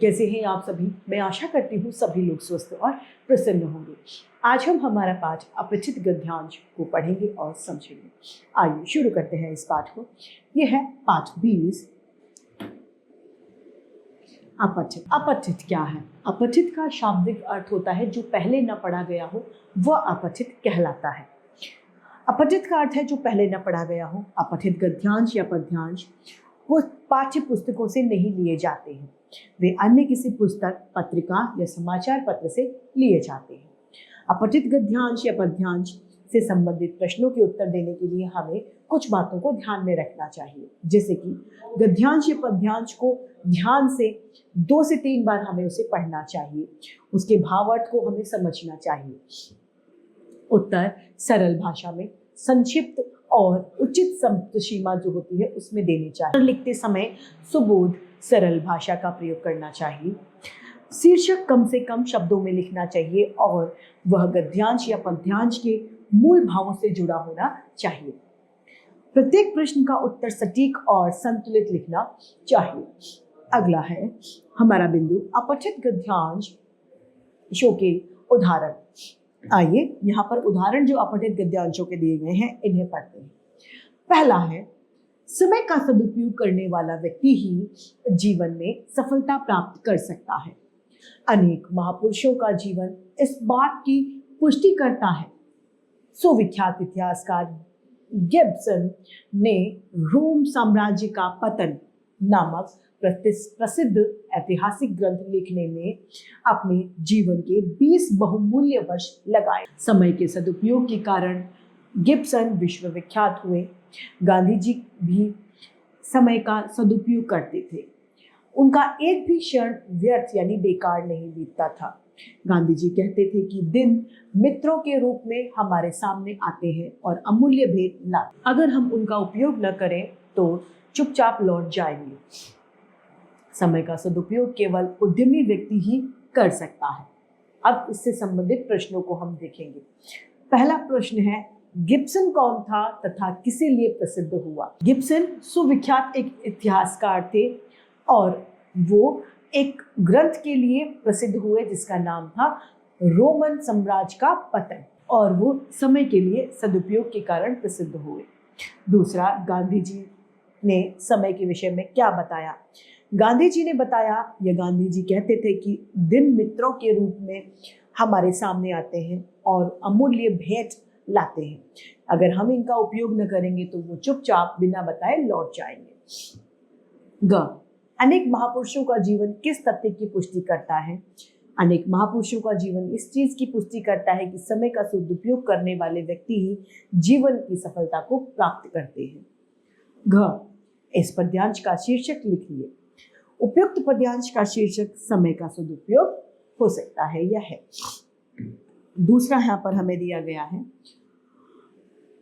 कैसे हैं आप सभी? मैं आशा करती हूँ सभी लोग स्वस्थ और प्रसन्न होंगे। आज हम हमारा पाठ अपठित गद्यांश को पढ़ेंगे और समझेंगे। आइए शुरू करते हैं इस पाठ को। यह है पाठ 20। अपठित। अपठित क्या है? अपठित का शाब्दिक अर्थ होता है जो पहले न पढ़ा गया हो वह अपठित कहलाता है। अपठित का अर्थ है जो पहले न पढ़ा गया हो। अपठित गद्यांश या पद्यांश वो पाठ्य पुस्तकों से नहीं लिए जाते हैं, वे अन्य किसी पुस्तक, पत्रिका या समाचार पत्र से लिए जाते हैं। अपठित गद्यांश या पद्यांश से संबंधित प्रश्नों के उत्तर देने के लिए हमें कुछ बातों को ध्यान में रखना चाहिए, जैसे कि गद्यांश या पद्यांश को ध्यान से 2 से 3 बार हमें उसे पढ़ना चाहिए। उसके भावार्थ को हमें समझना चाहिए। उत्तर सरल भाषा में, संक्षिप्त और उचित शब्द सीमा जो होती है उसमें देनी चाहिए। लिखते समय सुबोध सरल भाषा का प्रयोग करना चाहिए। शीर्षक कम से कम शब्दों में लिखना चाहिए और वह गद्यांश या पद्यांश के मूल भावों से जुड़ा होना चाहिए। प्रत्येक प्रश्न का उत्तर सटीक और संतुलित लिखना चाहिए। अगला है हमारा बिंदु अपठित गद्यांशों के उदाहरण। आइए यहाँ पर उदाहरण जो अपठित गद्यांशों के दिए गए हैं इन्हें पढ़ते हैं। पहला है, समय का सदुपयोग करने वाला व्यक्ति ही जीवन में सफलता प्राप्त कर सकता है। अनेक महापुरुषों का जीवन इस बात की पुष्टि करता है। सुविख्यात इतिहासकार गिब्सन ने रोम साम्राज्य का पतन नामक प्रसिद्ध ऐतिहासिक ग्रंथ लिखने में अपने जीवन के 20 बहुमूल्य वर्ष लगाए। समय के सदुपयोग के कारण गिब्सन विश्वविख्यात हुए। गांधी जी भी समय का सदुपयोग करते थे। उनका एक भी क्षण व्यर्थ यानी बेकार नहीं बीतता था। गांधी जी कहते थे कि दिन मित्रों के रूप में हमारे सामने आते हैं और अमूल्य भेंट लाते, अगर हम उनका उपयोग न करें तो चुपचाप लौट जाएंगे। समय का सदुपयोग केवल उद्यमी व्यक्ति ही कर सकता है। अब इससे संबंधित प्रश्नों को हम देखेंगे। पहला प्रश्न है, गिब्सन कौन था तथा किसे लिए प्रसिद्ध हुआ? गिब्सन सुविख्यात एक इतिहासकार थे और वो एक ग्रंथ के लिए प्रसिद्ध हुए जिसका नाम था रोमन साम्राज्य का पतन, और वो समय के लिए सदुपयोग के कारण प्रसिद्ध हुए। दूसरा, गांधी जी ने समय के विषय में क्या बताया? गांधी जी ने बताया, या गांधी जी कहते थे कि दिन मित्रों के रूप में हमारे सामने आते हैं और अमूल्य भेंट लाते हैं। अगर हम इनका उपयोग न करेंगे तो वो चुपचाप बिना बताए लौट जाएंगे। ग, अनेक महापुरुषों का जीवन किस तथ्य की पुष्टि करता है? अनेक महापुरुषों का जीवन इस चीज की पुष्टि करता है कि समय का सदुपयोग करने वाले व्यक्ति ही जीवन की सफलता को प्राप्त करते हैं। घ, इस पद्यांश का शीर्षक लिखिए। उपयुक्त पद्यांश का शीर्षक समय का सदुपयोग हो सकता है या है। दूसरा यहाँ पर हमें दिया गया है,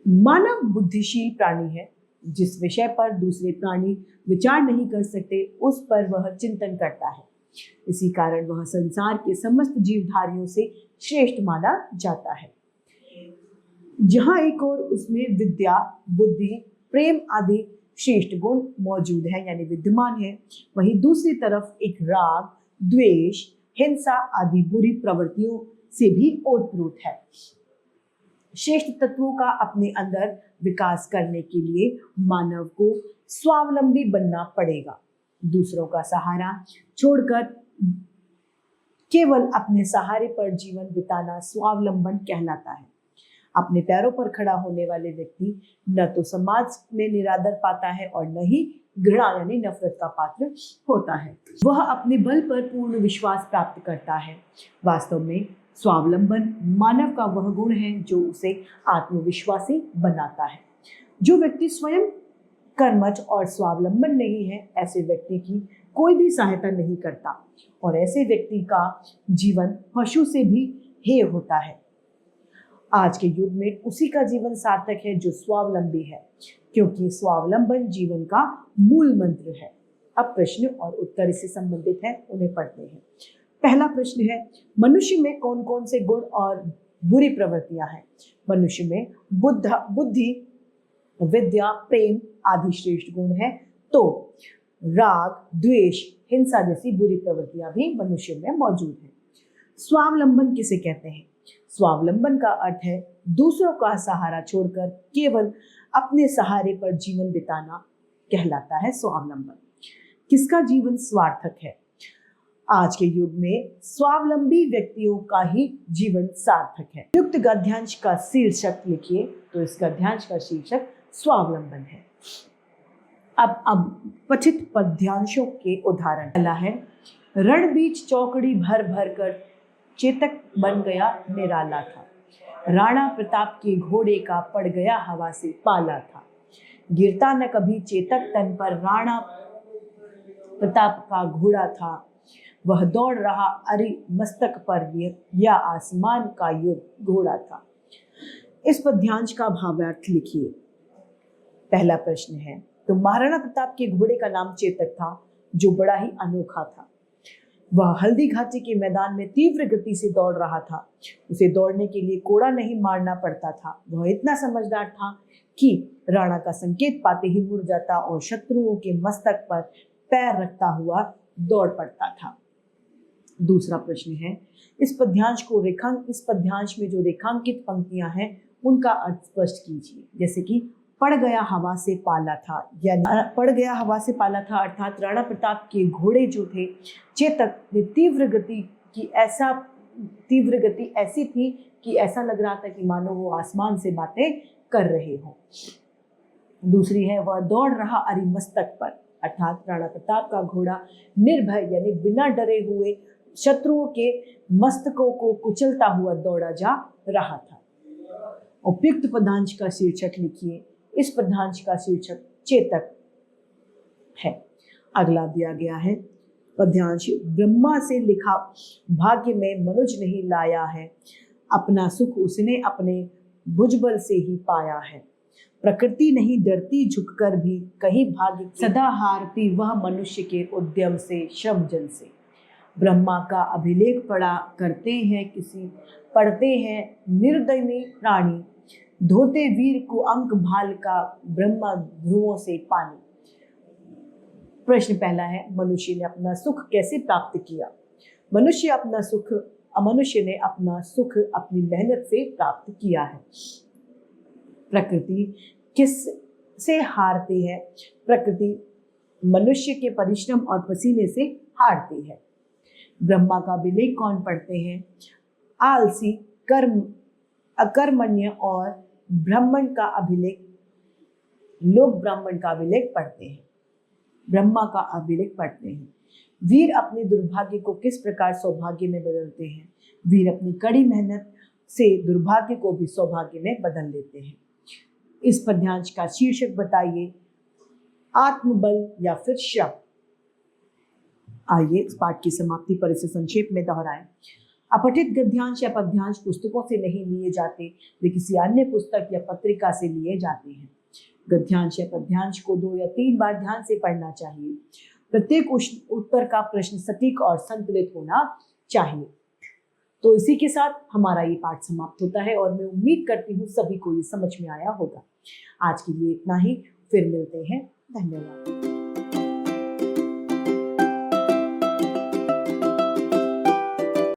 मानव बुद्धिशील प्राणी है। जिस विषय पर दूसरे प्राणी विचार नहीं कर सकते उस पर वह चिंतन करता है। इसी कारण वह संसार के समस्त जीवधारियों से श्रेष्ठ माना जाता है। जहां एक ओर उसमें विद्या, बुद्धि, प्रेम आदि श्रेष्ठ गुण मौजूद है यानी विद्यमान है, वहीं दूसरी तरफ एक राग, द्वेष, हिंसा आदि बुरी प्रवृत्तियों से भी ओतप्रोत है। श्रेष्ठ तत्वों का अपने अंदर विकास करने के लिए मानव को स्वावलंबी बनना पड़ेगा। दूसरों का सहारा छोड़कर केवल अपने सहारे पर जीवन बिताना स्वावलंबन कहलाता है। अपने पैरों पर खड़ा होने वाले व्यक्ति न तो समाज में निरादर पाता है और न ही घृणा यानी नफरत का पात्र होता है। वह अपने बल पर पूर्ण विश्वास प्राप्त करता है। वास्तव में स्वावलंबन मानव का वह गुण है जो उसे आत्मविश्वासी बनाता है। जो व्यक्ति स्वयं कर्मठ और स्वावलंबन नहीं है, ऐसे व्यक्ति की कोई भी सहायता नहीं करता और ऐसे व्यक्ति का जीवन पशु से भी हेय होता है। आज के युग में उसी का जीवन सार्थक है जो स्वावलंबी है, क्योंकि स्वावलंबन जीवन का मूल मंत्र है। अब प्रश्न और उत्तर इससे संबंधित है, उन्हें पढ़ते हैं। पहला प्रश्न है, मनुष्य में कौन कौन से गुण और बुरी प्रवृत्तियां हैं? मनुष्य में बुद्धि, विद्या, प्रेम आदि श्रेष्ठ गुण है, तो राग, द्वेष, हिंसा जैसी बुरी प्रवृत्तियां भी मनुष्य में मौजूद हैं। स्वावलंबन किसे कहते हैं? स्वावलंबन का अर्थ है दूसरों का सहारा छोड़कर केवल अपने सहारे पर जीवन बिताना कहलाता है स्वावलंबन। किसका जीवन स्वार्थक है? आज के युग में स्वावलंबी व्यक्तियों का ही जीवन सार्थक है। युक्त गद्यांश का शीर्षक लिखिए, तो इस गद्यांश का शीर्षक स्वावलंबन है। अब पठित पद्यांशों के उदाहरण। पहला है, रण बीच चौकड़ी भर भर कर चेतक बन गया निराला था। राणा प्रताप के घोड़े का पड़ गया हवा से पाला था। गिरता न कभी चेतक तन पर राणा प्रताप का घोड़ा था। वह दौड़ रहा अरि मस्तक पर या आसमान का युद्ध घोड़ा था। इस पद्यांश का भावार्थ लिखिए। पहला प्रश्न है, तो महाराणा प्रताप के घोड़े का नाम चेतक था, जो बड़ा ही अनोखा था। वह हल्दी घाटी के मैदान में तीव्र गति से दौड़ रहा था। उसे दौड़ने के लिए कोड़ा नहीं मारना पड़ता था। वह इतना समझदार था कि राणा का संकेत पाते ही मुड़ जाता और शत्रुओं के मस्तक पर पैर रखता हुआ दौड़ पड़ता था। दूसरा प्रश्न है, इस पद्यांश में जो रेखांकित पंक्तियां हैं उनका अर्थ स्पष्ट कीजिए। जैसे कि पड़ गया हवा से पाला था, या पड़ गया हवा से पाला था अर्थात राणा प्रताप के घोड़े जो थे चेतक ने तीव्र गति ऐसी थी कि ऐसा लग रहा था कि मानो वो आसमान से बातें कर रहे हो। दूसरी है, वह दौड़ रहा अरिमस्तक पर, अर्थात राणा प्रताप का घोड़ा निर्भय यानी बिना डरे हुए शत्रुओं के मस्तकों को कुचलता हुआ दौड़ा जा रहा था। उपयुक्त पद्यांश का शीर्षक लिखिए। इस पद्यांश का शीर्षक चेतक है। अगला दिया गया है पद्यांश, ब्रह्मा से लिखा भाग्य में मनुज नहीं लाया है। अपना सुख उसने अपने भुजबल से ही पाया है। प्रकृति नहीं डरती झुककर भी, कहीं भाग्य सदा हारती वह मनुष्य के उद्यम से, श्रम जल से। ब्रह्मा का अभिलेख पढ़ा करते हैं निर्दयी प्राणी। धोते वीर को अंक भाल का, ब्रह्मा ध्रुवों से पानी। प्रश्न पहला है, मनुष्य ने अपना सुख कैसे प्राप्त किया? मनुष्य ने अपना सुख अपनी मेहनत से प्राप्त किया है। प्रकृति किस से हारती है? प्रकृति मनुष्य के परिश्रम और पसीने से हारती है। ब्रह्मा का अभिलेख कौन पढ़ते हैं? आलसी, अकर्मण्य और ब्राह्मण का अभिलेख, लोग ब्राह्मण का अभिलेख पढ़ते हैं, ब्रह्मा का अभिलेख पढ़ते हैं। वीर अपने दुर्भाग्य को किस प्रकार सौभाग्य में बदलते हैं? वीर अपनी कड़ी मेहनत से दुर्भाग्य को भी सौभाग्य में बदल लेते हैं। इस पद्यांश का शीर्षक बताइए। आत्मबल या फिर श्रम। आइए इस पाठ की समाप्ति पर इसे संक्षेप में दोहराएं। अपठित गद्यांश या पद्यांश पुस्तकों से नहीं लिए जाते, वे किसी अन्य पुस्तक या पत्रिका से लिए जाते हैं। गद्यांश या पद्यांश को 2 या 3 बार ध्यान से पढ़ना चाहिए। प्रत्येक उत्तर का प्रश्न सटीक और संतुलित होना चाहिए। तो इसी के साथ हमारा ये पाठ समाप्त होता है और मैं उम्मीद करती हूँ सभी को ये समझ में आया होगा। आज के लिए इतना ही, फिर मिलते हैं। धन्यवाद।